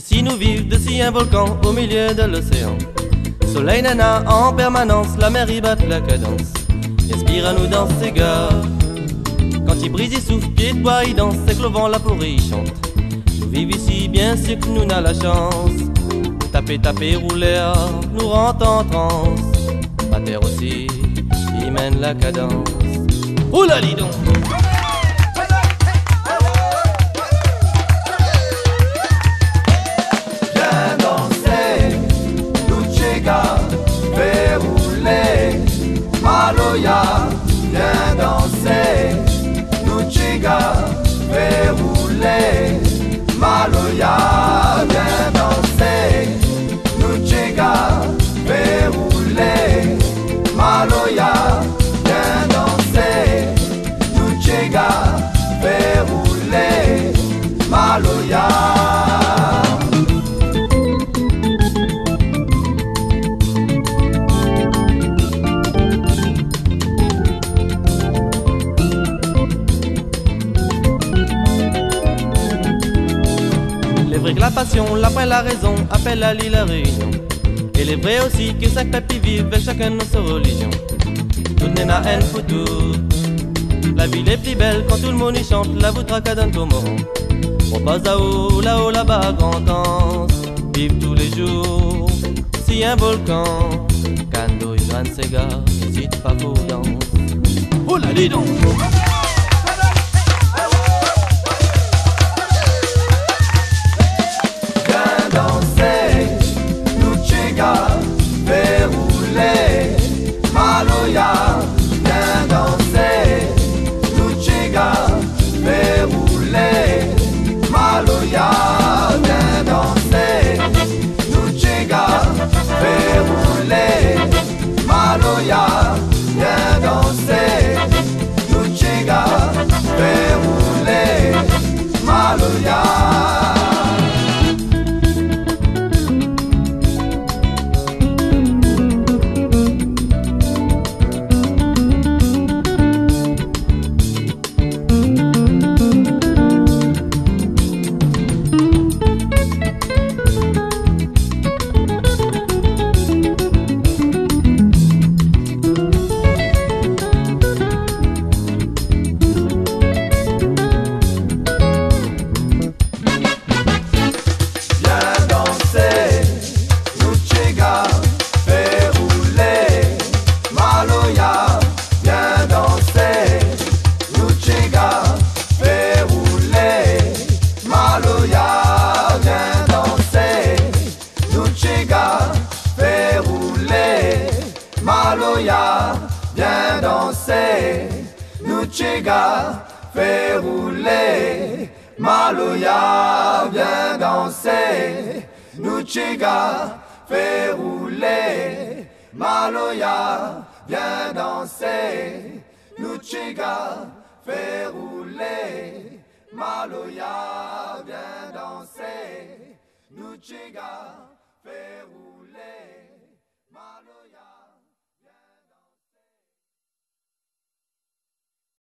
Ici nous vivons dessus un volcan au milieu de l'océan. Soleil nana en permanence, la mer y bat la cadence. Inspire à nous dans ses gars. Quand il brise, il souffle, pied de bois, il danse, c'est que le vent, la forêt, il chante. Nous vivons ici, bien sûr que nous n'a la chance. Taper, taper, rouler, nous rentre en transe. Ma terre aussi, il mène la cadence. Oula, dis donc! Viens danser, Luchega, fais rouler, Maloya. Viens danser, Luchega, fais rouler, Maloya. Viens danser, Luchega, fais rouler, Maloya. Viens danser, Luchega, fais rouler, Maloya. Il est vrai que la passion, l'après la raison, appelle à l'île la réunion. Et il est vrai aussi que chaque peuple vivent avec chacun de sa religion. Tout n'est na haine pour tout. La ville est plus belle quand tout le monde y chante, la voûte qu'à donne Comoran. On passe là-haut, là-haut, là-bas, grand danse. Vive tous les jours, si un volcan. Cando, il graine ses gars, n'hésite pas pour danse. Oh là, dis donc! Fais rouler, Maloya. Viens danser, Luchega, fais rouler, Maloya. Viens danser, Luchega, fais rouler, Maloya. Viens danser, Luchega, fais rouler, Maloya. Maloya, viens danser, Luchega, fais rouler. Maloya, viens danser, Luchega, fais rouler. Maloya, viens danser, Luchega, fais rouler. Maloya, viens danser, Luchega, fais rouler.